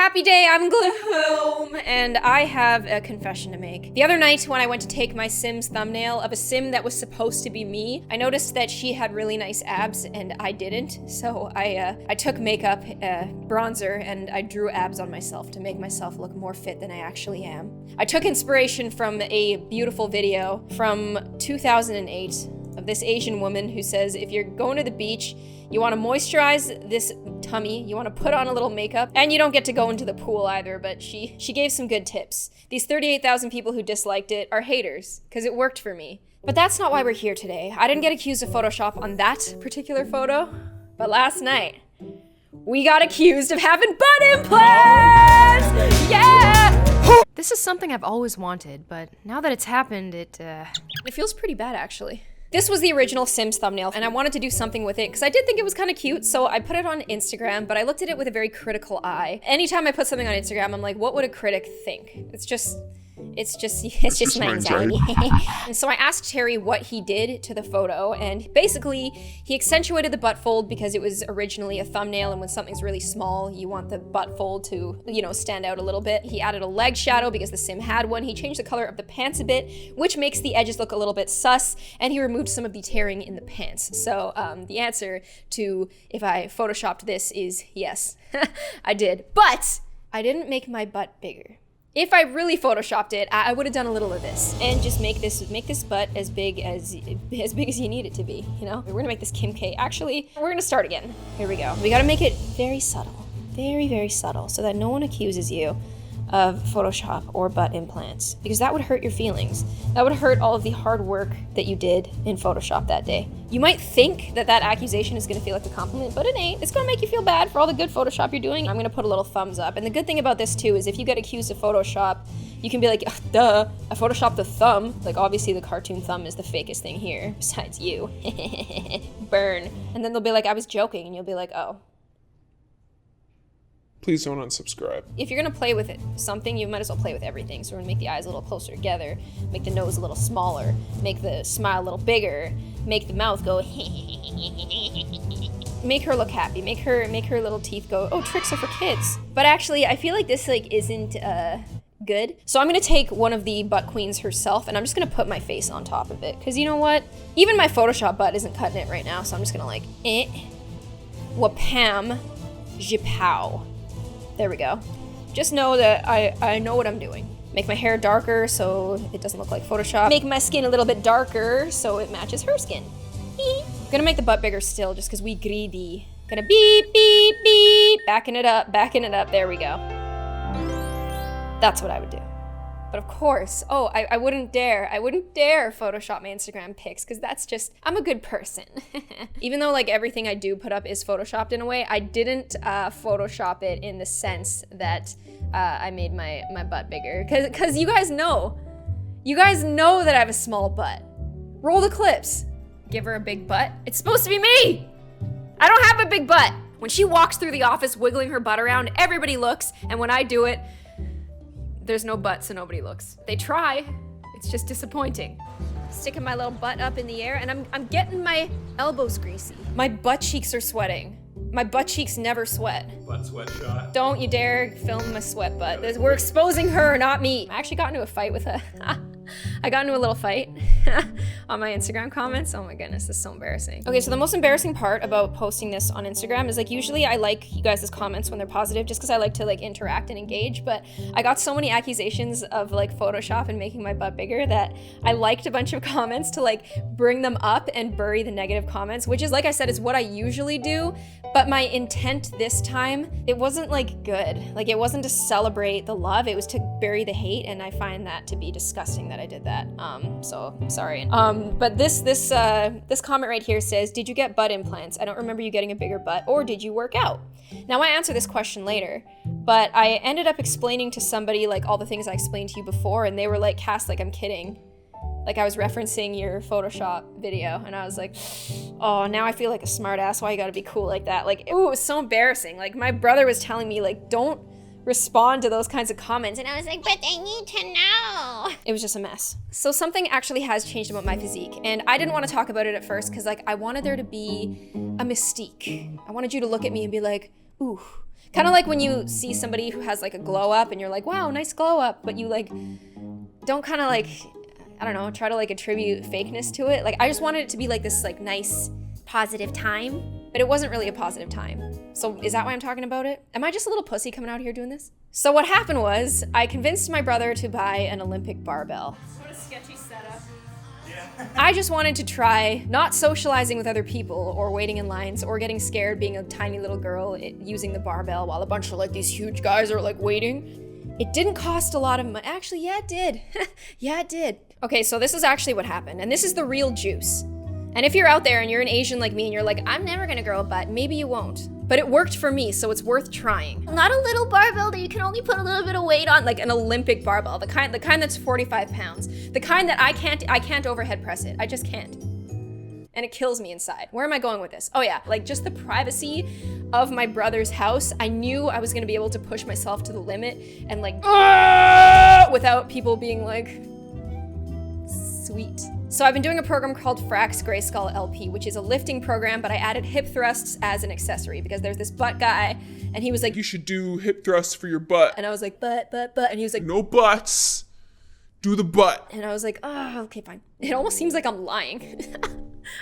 Happy day, I'm Gloom, and I have a confession to make. The other night when I went to take my Sims thumbnail of a Sim that was supposed to be me, I noticed that she had really nice abs and I didn't, so I took makeup, bronzer, and I drew abs on myself to make myself look more fit than I actually am. I took inspiration from a beautiful video from 2008 of this Asian woman who says if you're going to the beach, you want to moisturize this tummy, you want to put on a little makeup, and you don't get to go into the pool either, but she gave some good tips. These 38,000 people who disliked it are haters, because it worked for me. But that's not why we're here today. I didn't get accused of Photoshop on that particular photo, but last night, we got accused of having butt implants! Yeah! This is something I've always wanted, but now that it's happened, it feels pretty bad, actually. This was the original Sims thumbnail, and I wanted to do something with it because I did think it was kind of cute, so I put it on Instagram, but I looked at it with a very critical eye. Anytime I put something on Instagram, I'm like, what would a critic think? It's just my anxiety. And so I asked Terry what he did to the photo, and basically he accentuated the butt fold because it was originally a thumbnail, and when something's really small, you want the butt fold to, you know, stand out a little bit. He added a leg shadow because the Sim had one. He changed the color of the pants a bit, which makes the edges look a little bit sus, and he removed some of the tearing in the pants. So the answer to if I photoshopped this is yes, I did. But I didn't make my butt bigger. If I really photoshopped it, I would have done a little of this and just make this butt as big as you need it to be, you know? We're gonna make this Kim K. Actually, we're gonna start again. Here we go. We gotta make it very subtle, very, very subtle, so that no one accuses you of Photoshop or butt implants, because that would hurt your feelings. That would hurt all of the hard work that you did in Photoshop that day. You might think that that accusation is gonna feel like a compliment, but it ain't. It's gonna make you feel bad for all the good Photoshop you're doing. I'm gonna put a little thumbs up. And the good thing about this too is if you get accused of Photoshop, you can be like, duh, I photoshopped the thumb. Like obviously the cartoon thumb is the fakest thing here, besides you. Burn. And then they'll be like, I was joking, and you'll be like, oh. Please don't unsubscribe. If you're gonna play with something, you might as well play with everything. So we're gonna make the eyes a little closer together, make the nose a little smaller, make the smile a little bigger, make the mouth go make her look happy, make her little teeth go, oh, tricks are for kids. But actually, I feel like this isn't good. So I'm gonna take one of the butt queens herself, and I'm just gonna put my face on top of it. Cause you know what? Even my Photoshop butt isn't cutting it right now, so I'm just gonna like, wapam, jipow. There we go. Just know that I know what I'm doing. Make my hair darker so it doesn't look like Photoshop. Make my skin a little bit darker so it matches her skin. I'm gonna make the butt bigger still just because we greedy. Gonna beep, beep, beep. Backing it up, there we go. That's what I would do. But of course, I wouldn't dare Photoshop my Instagram pics because that's just, I'm a good person. Even though like everything I do put up is Photoshopped in a way, I didn't Photoshop it in the sense that I made my butt bigger. Cause you guys know that I have a small butt. Roll the clips. Give her a big butt. It's supposed to be me. I don't have a big butt. When she walks through the office wiggling her butt around, everybody looks, and when I do it, there's no butt, so nobody looks. They try, it's just disappointing. Sticking my little butt up in the air, and I'm getting my elbows greasy. My butt cheeks are sweating. My butt cheeks never sweat. Butt sweat shot. Don't you dare film my sweat butt. We're exposing her, not me. I actually got into a fight with her. I got into a little fight on my Instagram comments. Oh my goodness, this is so embarrassing. Okay, so the most embarrassing part about posting this on Instagram is like usually I like you guys' comments when they're positive just because I like to like interact and engage, but I got so many accusations of like Photoshop and making my butt bigger that I liked a bunch of comments to like bring them up and bury the negative comments, which is like I said is what I usually do, but my intent this time, it wasn't like good. Like it wasn't to celebrate the love, it was to bury the hate, and I find that to be disgusting that I did that. So sorry. But this comment right here says, did you get butt implants? I don't remember you getting a bigger butt, or did you work out? Now I answer this question later, but I ended up explaining to somebody like all the things I explained to you before, and they were like, Cass, like I'm kidding. Like I was referencing your Photoshop video, and I was like, oh, now I feel like a smart ass. Why you gotta be cool like that? Like, ooh, it was so embarrassing. Like my brother was telling me like, don't respond to those kinds of comments, and I was like, but they need to know. It was just a mess. So something actually has changed about my physique, and I didn't want to talk about it at first because like I wanted there to be a mystique. I wanted you to look at me and be like, ooh, Kind of like when you see somebody who has like a glow up and you're like, wow, nice glow up, but you like don't kind of like, I don't know, try to like attribute fakeness to it. Like I just wanted it to be like this like nice positive time, but it wasn't really a positive time. So is that why I'm talking about it? Am I just a little pussy coming out here doing this? So what happened was I convinced my brother to buy an Olympic barbell. What a sketchy setup. I just wanted to try not socializing with other people or waiting in lines or getting scared being a tiny little girl using the barbell while a bunch of like these huge guys are like waiting. It didn't cost a lot of money. Actually, yeah, it did. Yeah, it did. Okay, so this is actually what happened, and this is the real juice. And if you're out there and you're an Asian like me and you're like, I'm never gonna grow a butt, maybe you won't. But it worked for me, so it's worth trying. Not a little barbell that you can only put a little bit of weight on, like an Olympic barbell, the kind that's 45 pounds. The kind that I can't overhead press it. I just can't. And it kills me inside. Where am I going with this? Oh yeah, like just the privacy of my brother's house. I knew I was gonna be able to push myself to the limit and like, without people being like, sweet. So I've been doing a program called Frax Grayskull LP, which is a lifting program, but I added hip thrusts as an accessory because there's this butt guy and he was like, You should do hip thrusts for your butt. and I was like, butt. And he was like, No butts. Do the butt. and I was like, oh, okay, fine. It almost seems like I'm lying.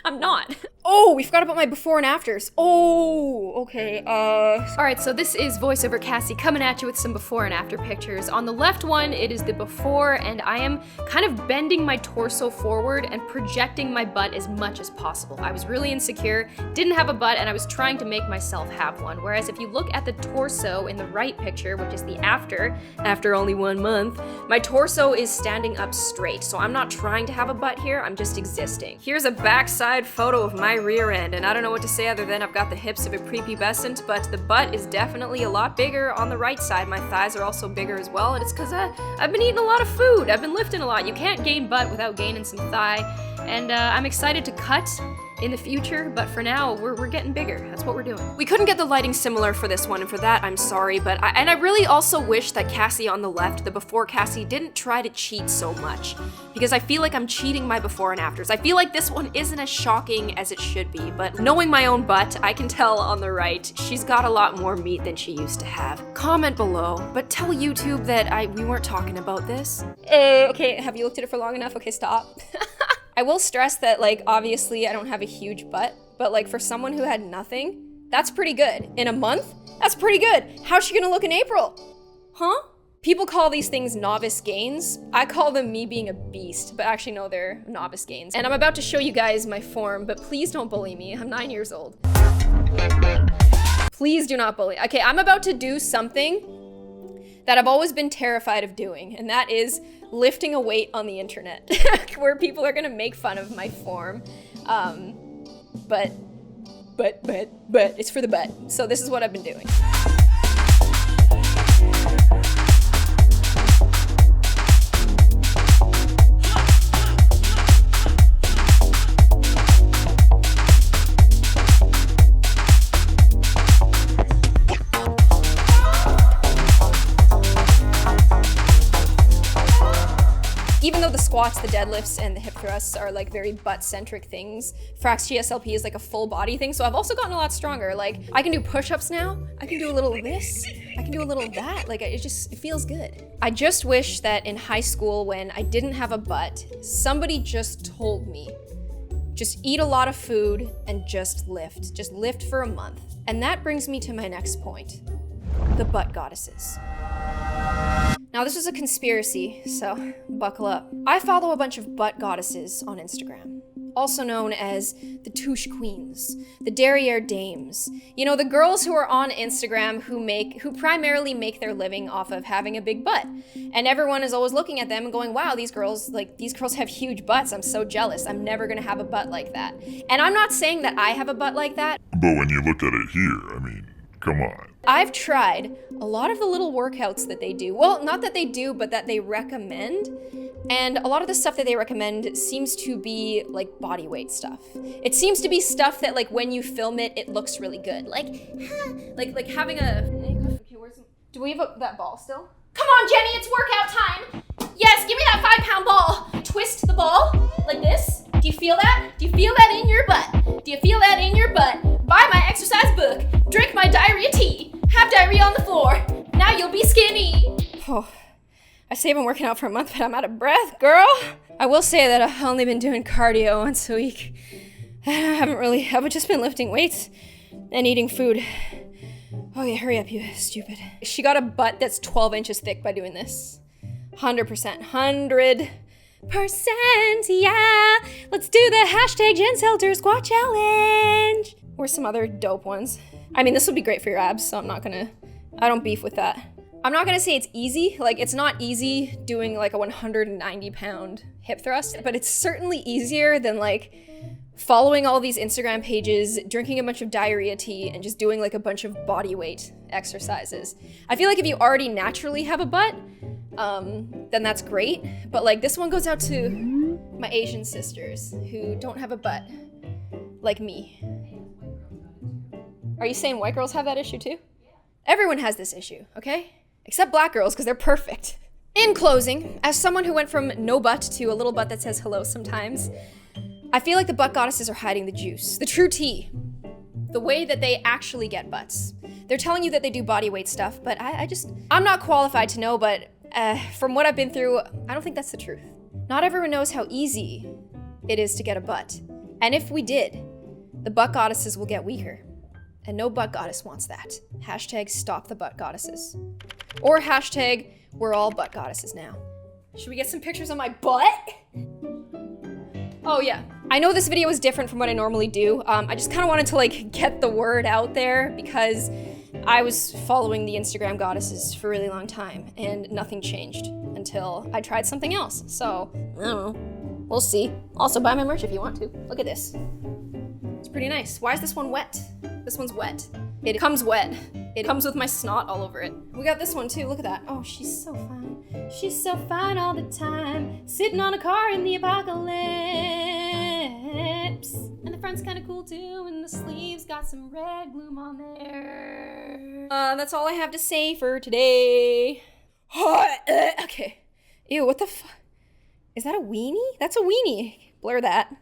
I'm not. Oh, we forgot about my before and afters. Oh, okay. All right, so this is voiceover Kassie coming at you with some before and after pictures. On the left one, it is the before, and I am kind of bending my torso forward and projecting my butt as much as possible. I was really insecure, didn't have a butt, and I was trying to make myself have one. Whereas if you look at the torso in the right picture, which is the after only 1 month, my torso is standing up straight. So I'm not trying to have a butt here, I'm just existing. Here's a backside photo of my rear end, and I don't know what to say other than I've got the hips of a prepubescent, but the butt is definitely a lot bigger on the right side. My thighs are also bigger as well, and it's because I've been eating a lot of food. I've been lifting a lot. You can't gain butt without gaining some thigh, and I'm excited to cut in the future, but for now, we're getting bigger. That's what we're doing. We couldn't get the lighting similar for this one, and for that, I'm sorry, but I really also wish that Kassie on the left, the before Kassie, didn't try to cheat so much, because I feel like I'm cheating my before and afters. I feel like this one isn't as shocking as it should be, but knowing my own butt, I can tell on the right, she's got a lot more meat than she used to have. Comment below, but tell YouTube that we weren't talking about this. Okay, have you looked at it for long enough? Okay, stop. I will stress that, like, obviously I don't have a huge butt, but like for someone who had nothing, that's pretty good. In a month, that's pretty good. How's she gonna look in April? Huh? People call these things novice gains. I call them me being a beast, but actually no, they're novice gains. And I'm about to show you guys my form, but please don't bully me. I'm 9 years old. Please do not bully. Okay, I'm about to do something that I've always been terrified of doing, and that is lifting a weight on the internet, where people are gonna make fun of my form. But it's for the butt. So this is what I've been doing. Even though the squats, the deadlifts, and the hip thrusts are like very butt-centric things, Frax GSLP is like a full body thing, so I've also gotten a lot stronger. Like, I can do push-ups now, I can do a little of this, I can do a little of that, like it feels good. I just wish that in high school when I didn't have a butt, somebody just told me, just eat a lot of food and just lift for a month. And that brings me to my next point, the butt goddesses. Now this is a conspiracy, so buckle up. I follow a bunch of butt goddesses on Instagram, also known as the Touche Queens, the Derriere Dames. You know, the girls who are on Instagram who primarily make their living off of having a big butt. And everyone is always looking at them and going, wow, these girls have huge butts. I'm so jealous. I'm never gonna have a butt like that. And I'm not saying that I have a butt like that. But when you look at it here, I mean, come on. I've tried a lot of the little workouts that they do. Well, not that they do, but that they recommend. And a lot of the stuff that they recommend seems to be like body weight stuff. It seems to be stuff that like when you film it, it looks really good. Like having a, do we have that ball still? Come on, Jenny, it's workout time. Yes, give me that 5-pound ball. Twist the ball like this. Do you feel that? Do you feel that in your butt? Do you feel that in your butt? Buy my exercise book. Drink my diarrhea tea. Have diarrhea on the floor. Now you'll be skinny. Oh, I say I've been working out for a month, but I'm out of breath, girl. I will say that I've only been doing cardio once a week. I've just been lifting weights and eating food. Oh yeah, hurry up, you stupid. She got a butt that's 12 inches thick by doing this. 100%. 100%, yeah. Let's do the hashtag Jen Selter squat challenge. Or some other dope ones. I mean, this would be great for your abs, so I don't beef with that. I'm not gonna say it's easy. Like, it's not easy doing like a 190 pound hip thrust, but it's certainly easier than like following all these Instagram pages, drinking a bunch of diarrhea tea, and just doing like a bunch of body weight exercises. I feel like if you already naturally have a butt, then that's great. But like, this one goes out to my Asian sisters who don't have a butt like me. Are you saying white girls have that issue too? Everyone has this issue, okay? Except black girls, because they're perfect. In closing, as someone who went from no butt to a little butt that says hello sometimes, I feel like the butt goddesses are hiding the juice, the true tea, the way that they actually get butts. They're telling you that they do body weight stuff, but I'm not qualified to know, but from what I've been through, I don't think that's the truth. Not everyone knows how easy it is to get a butt. And if we did, the butt goddesses will get weaker. And no butt goddess wants that. Hashtag stop the butt goddesses. Or hashtag we're all butt goddesses now. Should we get some pictures of my butt? Oh yeah. I know this video is different from what I normally do. I just kind of wanted to like get the word out there because I was following the Instagram goddesses for a really long time and nothing changed until I tried something else. So, I don't know. We'll see. Also, buy my merch if you want to. Look at this. It's pretty nice. Why is this one wet? This one's wet. It comes wet. It comes with my snot all over it. We got this one too, look at that. Oh, she's so fine. She's so fine all the time. Sitting on a car in the apocalypse. And the front's kind of cool too, and the sleeves got some red Gloom on there. That's all I have to say for today. Okay. Ew, what the fuck? Is that a weenie? That's a weenie. Blur that.